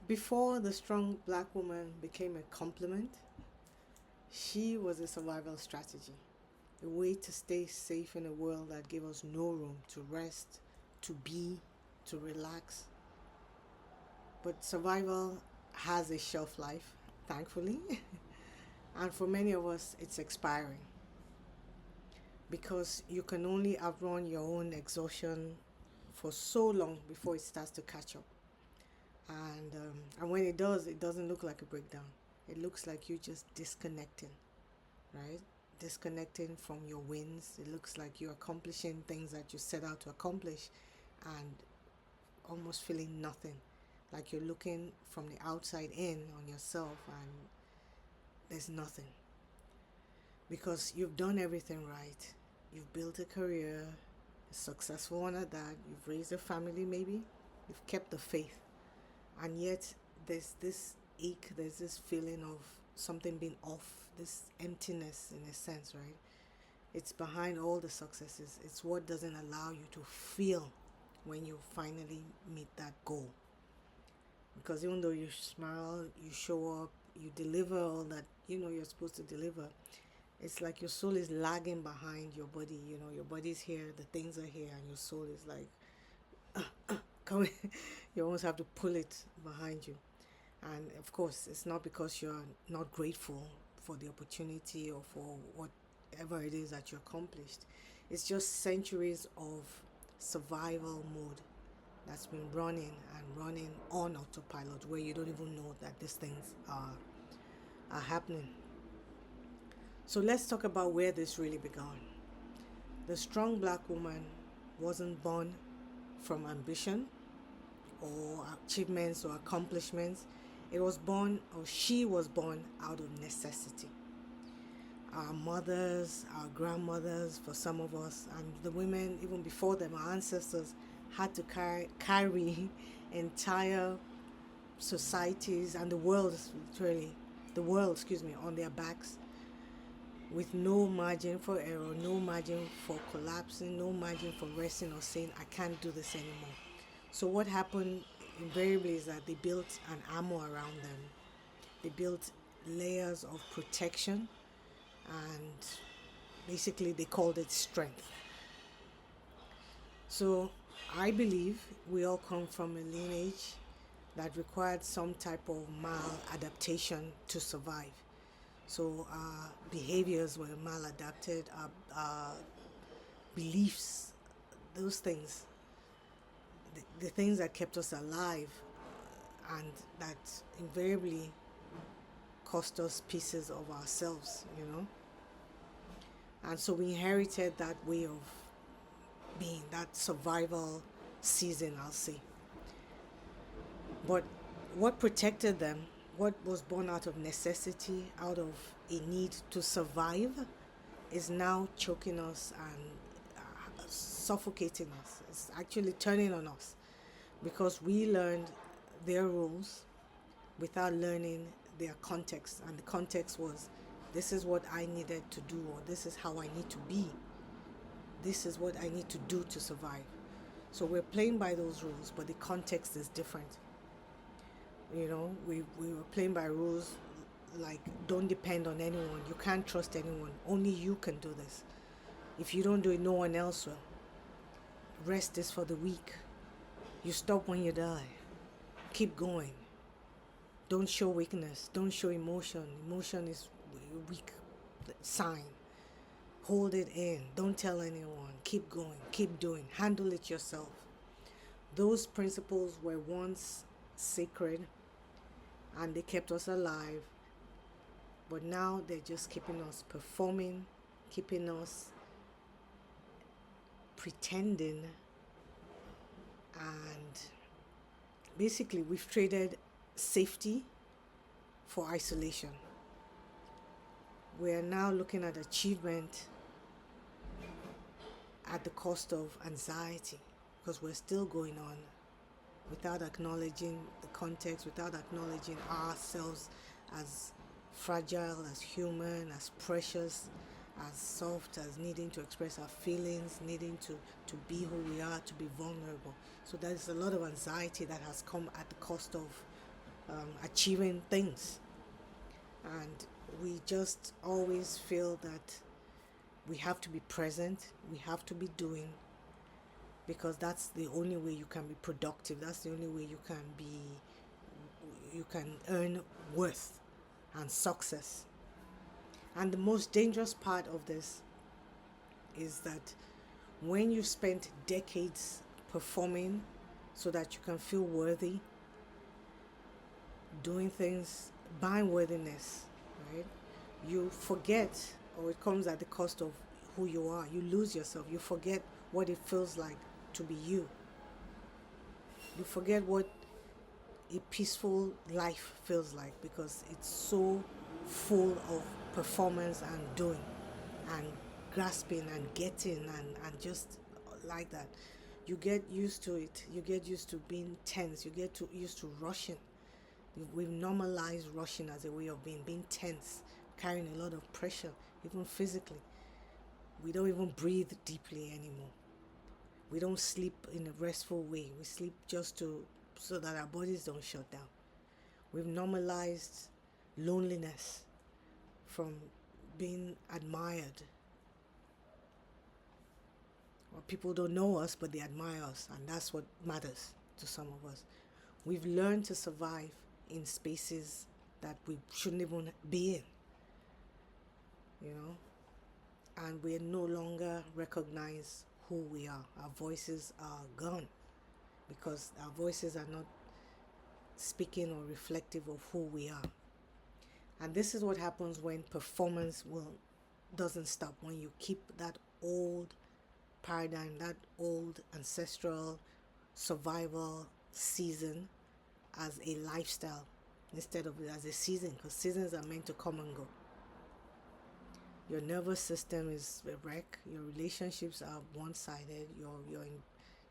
Before the strong black woman became a compliment, she was a survival strategy, a way to stay safe in a world that gave us no room to rest, to be, to relax. But survival has a shelf life, thankfully, and for many of us, it's expiring because you can only outrun your own exhaustion for so long before it starts to catch up. And when it does, it doesn't look like a breakdown. It looks like you just disconnecting, right? Disconnecting from your wins. It looks like you're accomplishing things that you set out to accomplish and almost feeling nothing. Like you're looking from the outside in on yourself and there's nothing. Because you've done everything right. You've built a career, a successful one at that. You've raised a family, maybe. You've kept the faith. And yet, there's this ache, there's this feeling of something being off, this emptiness in a sense, right? It's behind all the successes. It's what doesn't allow you to feel when you finally meet that goal. Because even though you smile, you show up, you deliver all that you're supposed to deliver, it's like your soul is lagging behind your body. Your body's here, the things are here, and your soul is like, come. You almost have to pull it behind you. And of course, it's not because you're not grateful for the opportunity or for whatever it is that you accomplished. It's just centuries of survival mode that's been running on autopilot where you don't even know that these things are happening. So let's talk about where this really began. The strong black woman wasn't born from ambition or achievements or accomplishments. It was born, or she was born, out of necessity. Our mothers, our grandmothers, for some of us, and the women even before them, our ancestors, had to carry entire societies and the world, literally, on their backs with no margin for error, no margin for collapsing, no margin for resting or saying, I can't do this anymore. So what happened invariably is that they built an armor around them. They built layers of protection and basically they called it strength. So I believe we all come from a lineage that required some type of maladaptation to survive. So our behaviors were maladapted, our beliefs, those things, the things that kept us alive and that invariably cost us pieces of ourselves. And so we inherited that way of being, that survival season, I'll say. But what protected them, what was born out of necessity, out of a need to survive, is now choking us and suffocating us. It's actually turning on us because we learned their rules without learning their context. And the context was, this is what I needed to do, or this is how I need to be. This is what I need to do to survive. So we're playing by those rules, but the context is different. We were playing by rules like, don't depend on anyone. You can't trust anyone. Only you can do this. If you don't do it, no one else will. Rest is for the weak. You stop when you die. Keep going. Don't show weakness. Don't show emotion. Emotion is a weak sign. Hold it in. Don't tell anyone. Keep going. Keep doing. Handle it yourself. Those principles were once sacred and they kept us alive. But now they're just keeping us performing, keeping us pretending, and basically we've traded safety for isolation. We're now looking at achievement at the cost of anxiety because we're still going on without acknowledging the context, without acknowledging ourselves as fragile, as human, as precious, as soft, as needing to express our feelings, needing to be who we are, to be vulnerable. So there's a lot of anxiety that has come at the cost of achieving things. And we just always feel that we have to be present, we have to be doing, because that's the only way you can be productive. That's the only way you can earn worth and success. And the most dangerous part of this is that when you spent decades performing so that you can feel worthy, doing things by worthiness, right? You forget, or it comes at the cost of who you are. You lose yourself. You forget what it feels like to be you. You forget what a peaceful life feels like, because it's so full of performance and doing and grasping and getting and just like that. You get used to it. You get used to being tense. You get used to rushing. We've normalized rushing as a way of being tense, carrying a lot of pressure, even physically. We don't even breathe deeply anymore. We don't sleep in a restful way. We sleep just so that our bodies don't shut down. We've normalized loneliness from being admired. Well, people don't know us, but they admire us, and that's what matters to some of us. We've learned to survive in spaces that we shouldn't even be in, and we no longer recognize who we are. Our voices are gone because our voices are not speaking or reflective of who we are. And this is what happens when performance doesn't stop, when you keep that old paradigm, that old ancestral survival season as a lifestyle instead of as a season, because seasons are meant to come and go. Your nervous system is a wreck. Your relationships are one-sided. You're in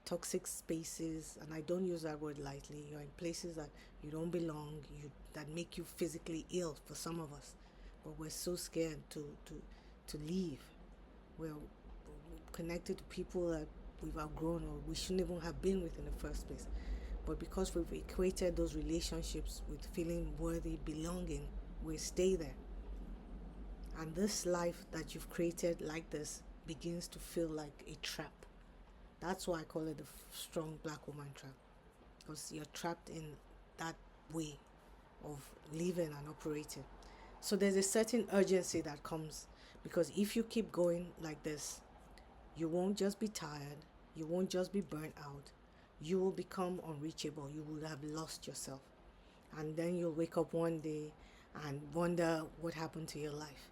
toxic spaces, and I don't use that word lightly. You're in places that you don't belong, that make you physically ill for some of us, but we're so scared to leave. We're connected to people that we've outgrown or we shouldn't even have been with in the first place. But because we've equated those relationships with feeling worthy, belonging, we stay there. And this life that you've created like this begins to feel like a trap. That's why I call it the strong black woman trap, because you're trapped in that way of living and operating. So there's a certain urgency that comes, because if you keep going like this, you won't just be tired, you won't just be burnt out, you will become unreachable. You will have lost yourself. And then you'll wake up one day and wonder what happened to your life.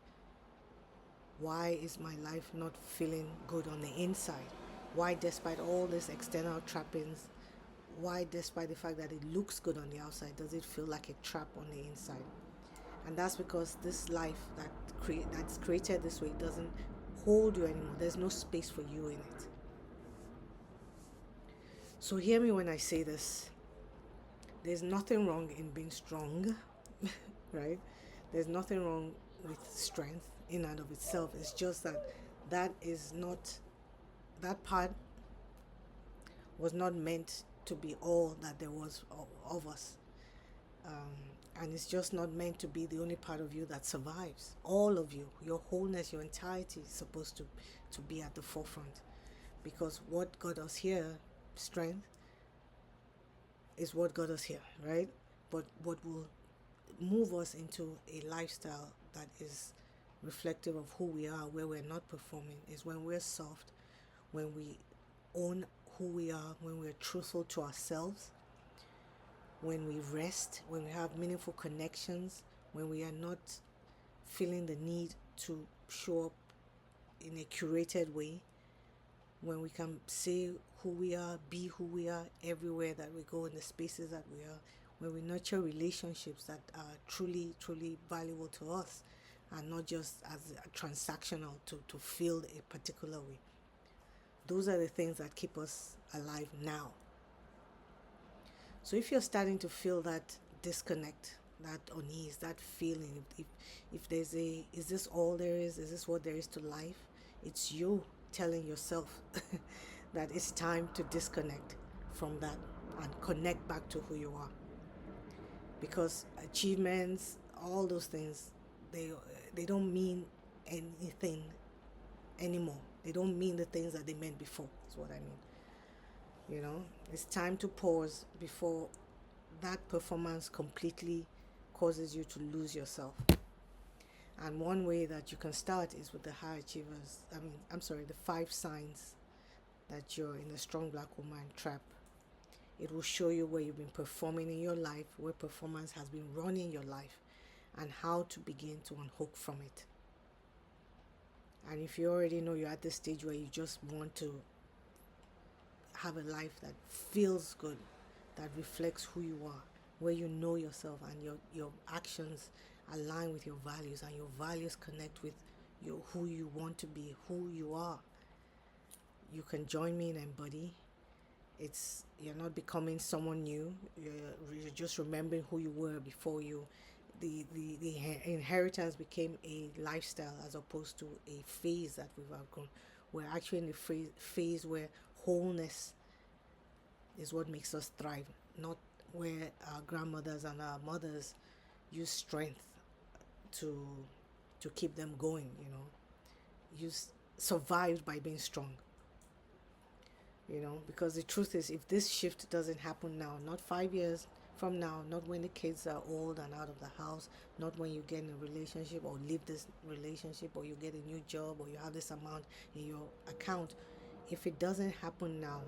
Why is my life not feeling good on the inside? Why, despite all these external trappings, why, despite the fact that it looks good on the outside, does it feel like a trap on the inside? And that's because this life that's created this way doesn't hold you anymore. There's no space for you in it. So hear me when I say this. There's nothing wrong in being strong, right? There's nothing wrong with strength in and of itself. It's just that that part was not meant to be all that there was of us. And it's just not meant to be the only part of you that survives. All of you, your wholeness, your entirety is supposed to be at the forefront. Because what got us here, strength, is what got us here, right? But what will move us into a lifestyle that is reflective of who we are, where we're not performing, is when we're soft, when we own who we are, when we're truthful to ourselves, when we rest, when we have meaningful connections, when we are not feeling the need to show up in a curated way, when we can say who we are, be who we are everywhere that we go, in the spaces that we are, when we nurture relationships that are truly, truly valuable to us and not just as transactional to feel a particular way. Those are the things that keep us alive now. So if you're starting to feel that disconnect, that unease, that feeling, if there's is this all there is this what there is to life, it's you telling yourself that it's time to disconnect from that and connect back to who you are. because achievements, all those things, they they don't mean anything anymore. They don't mean the things that they meant before. That's what I mean. It's time to pause before that performance completely causes you to lose yourself. And one way that you can start is with the high achievers. I'm sorry, the 5 signs that you're in a strong black woman trap. It will show you where you've been performing in your life, where performance has been running your life, and how to begin to unhook from it. And if you already know you're at this stage where you just want to have a life that feels good, that reflects who you are, where you know yourself and your actions align with your values and your values connect with who you want to be, who you are, you can join me in Embody. You're not becoming someone new. You're just remembering who you were before you. The inheritance became a lifestyle as opposed to a phase that we've outgrown. We're actually in the phase where wholeness is what makes us thrive, not where our grandmothers and our mothers use strength to keep them going. You survived by being strong. Because the truth is, if this shift doesn't happen now, not 5 years from now, not when the kids are old and out of the house, not when you get in a relationship or leave this relationship, or you get a new job, or you have this amount in your account, if it doesn't happen now,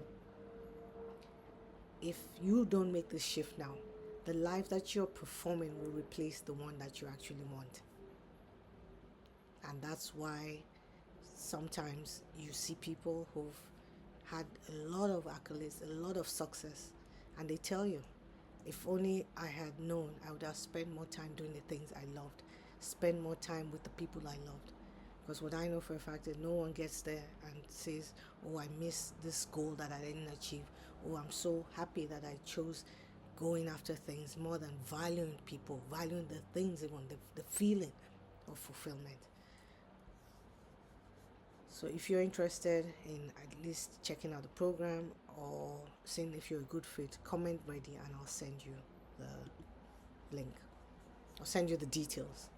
if you don't make this shift now, the life that you're performing will replace the one that you actually want. And that's why sometimes you see people who've had a lot of accolades, a lot of success, and they tell you, if only I had known, I would have spent more time doing the things I loved, spend more time with the people I loved. Because what I know for a fact is no one gets there and says, oh, I missed this goal that I didn't achieve. Oh, I'm so happy that I chose going after things more than valuing people, valuing the things they want, the feeling of fulfillment. So if you're interested in at least checking out the program or seeing if you're a good fit, comment ready and I'll send you the link. I'll send you the details.